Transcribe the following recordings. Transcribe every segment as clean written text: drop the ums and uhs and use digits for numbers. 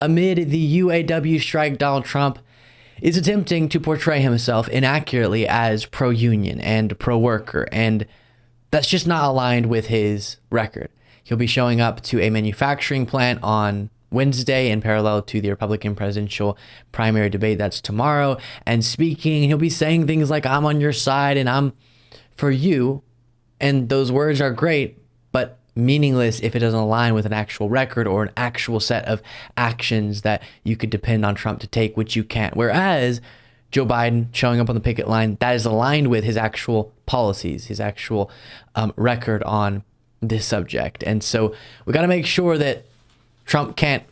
Amid the UAW strike, Donald Trump is attempting to portray himself inaccurately as pro-union and pro-worker, and that's just not aligned with his record. He'll be showing up to a manufacturing plant on Wednesday in parallel to the Republican presidential primary debate that's tomorrow, and speaking, he'll be saying things like, I'm on your side and I'm for you, and those words are great, but meaningless if it doesn't align with an actual record or an actual set of actions that you could depend on Trump to take, which you can't. Whereas Joe Biden showing up on the picket line, that is aligned with his actual policies, his actual record on this subject. And so we got to make sure that Trump can't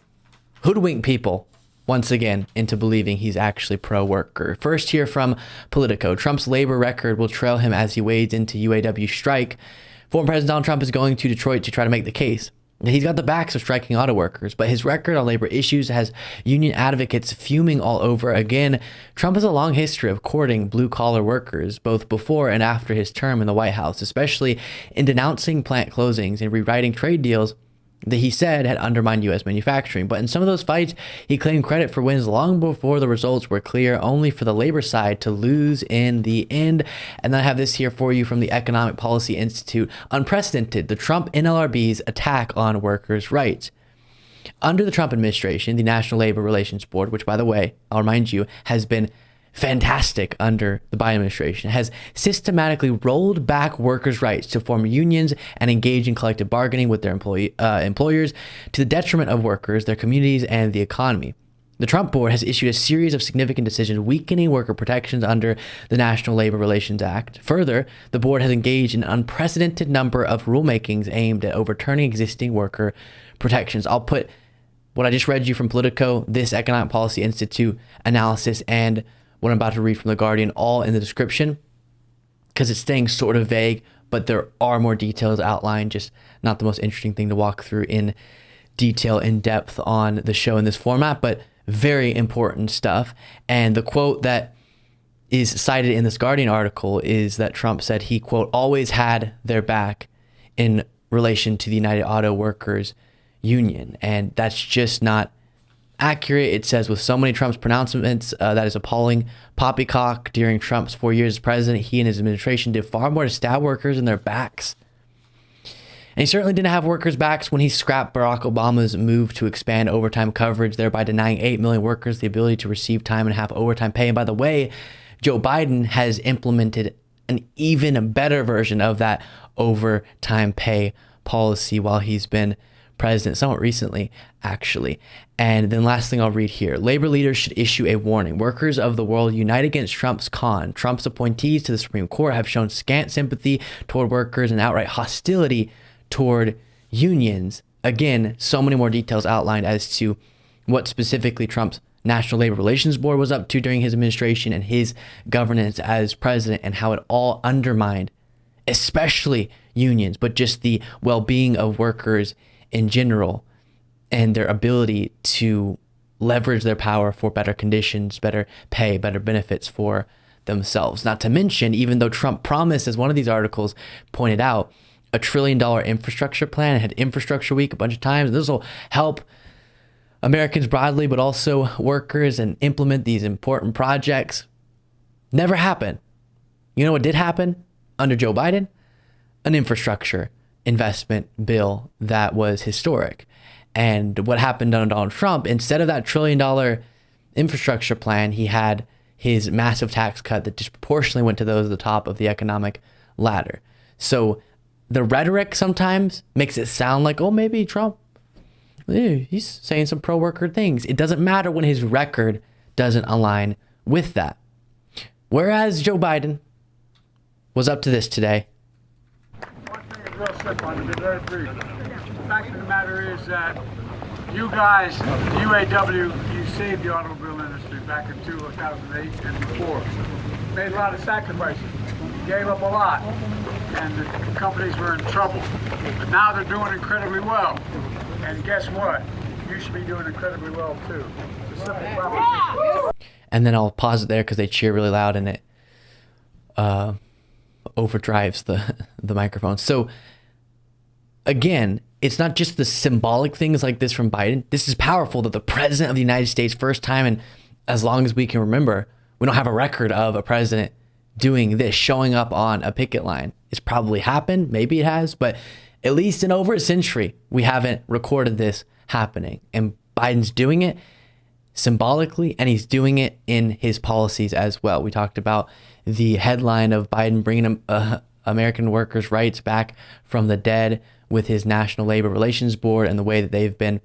hoodwink people once again into believing he's actually pro-worker. First here from Politico, Trump's labor record will trail him as he wades into UAW strike. Former President Donald Trump is going to Detroit to try to make the case. He's got the backs of striking auto workers, but his record on labor issues has union advocates fuming all over again. Trump has a long history of courting blue-collar workers, both before and after his term in the White House, especially in denouncing plant closings and rewriting trade deals that he said had undermined U.S. manufacturing. But in some of those fights, he claimed credit for wins long before the results were clear, only for the labor side to lose in the end. And then I have this here for you from the Economic Policy Institute. Unprecedented, the Trump NLRB's attack on workers' rights. Under the Trump administration, the National Labor Relations Board, which, by the way, I'll remind you, has been fantastic under the Biden administration, has systematically rolled back workers' rights to form unions and engage in collective bargaining with their employers to the detriment of workers, their communities, and the economy. The Trump board has issued a series of significant decisions weakening worker protections under the National Labor Relations Act. Further, the board has engaged in an unprecedented number of rulemakings aimed at overturning existing worker protections. I'll put what I just read you from Politico, this Economic Policy Institute analysis, and what I'm about to read from The Guardian, all in the description, because it's staying sort of vague, but there are more details outlined, just not the most interesting thing to walk through in detail, in depth on the show in this format, but very important stuff. And the quote that is cited in this Guardian article is that Trump said he, quote, always had their back in relation to the United Auto Workers Union. And that's just not accurate. It says, with so many Trump's pronouncements, that is appalling. Poppycock. During Trump's 4 years as president, he and his administration did far more to stab workers in their backs. And he certainly didn't have workers' backs when he scrapped Barack Obama's move to expand overtime coverage, thereby denying 8 million workers the ability to receive time and a half overtime pay. And by the way, Joe Biden has implemented an even better version of that overtime pay policy while he's been president, somewhat recently, actually. And then last thing I'll read here. Labor leaders should issue a warning. Workers of the world unite against Trump's con. Trump's appointees to the Supreme Court have shown scant sympathy toward workers and outright hostility toward unions. Again, so many more details outlined as to what specifically Trump's National Labor Relations Board was up to during his administration and his governance as president, and how it all undermined, especially unions, but just the well-being of workers in general, and their ability to leverage their power for better conditions, better pay, better benefits for themselves. Not to mention, even though Trump promised, as one of these articles pointed out, $1 trillion infrastructure plan, it had Infrastructure Week a bunch of times. This will help Americans broadly, but also workers, and implement these important projects. Never happened. You know what did happen under Joe Biden? An infrastructure investment bill that was historic. And what happened under Donald Trump, instead of that $1 trillion infrastructure plan, he had his massive tax cut that disproportionately went to those at the top of the economic ladder. So the rhetoric sometimes makes it sound like, oh, maybe Trump, he's saying some pro-worker things. It doesn't matter when his record doesn't align with that. Whereas Joe Biden was up to this today. Real simple, I'm going to be very brief. The fact of the matter is that you guys, the UAW, you saved the automobile industry back in 2008 and before. Made a lot of sacrifices. You gave up a lot, and the companies were in trouble. But now they're doing incredibly well. And guess what? You should be doing incredibly well too. It's a simple proposition. And then I'll pause it there because they cheer really loud and it overdrives the microphone. So again, it's not just the symbolic things like this from Biden. This is powerful that the president of the United States, first time in as long as we can remember, we don't have a record of a president doing this, showing up on a picket line. It's probably happened. Maybe it has, but at least in over a century, we haven't recorded this happening. And Biden's doing it symbolically, and he's doing it in his policies as well. We talked about the headline of Biden bringing American workers' rights back from the dead with his National Labor Relations Board and the way that they've been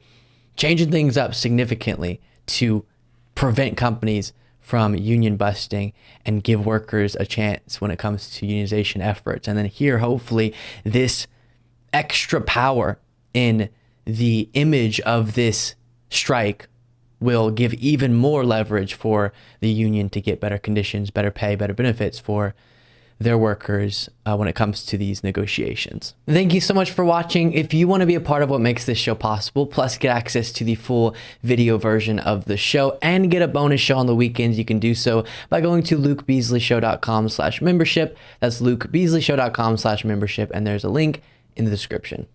changing things up significantly to prevent companies from union busting and give workers a chance when it comes to unionization efforts. And then here, hopefully, this extra power in the image of this strike will give even more leverage for the union to get better conditions, better pay, better benefits for their workers when it comes to these negotiations. Thank you so much for watching. If you want to be a part of what makes this show possible, plus get access to the full video version of the show and get a bonus show on the weekends, you can do so by going to lukebeasleyshow.com/membership. That's lukebeasleyshow.com/membership, and there's a link in the description.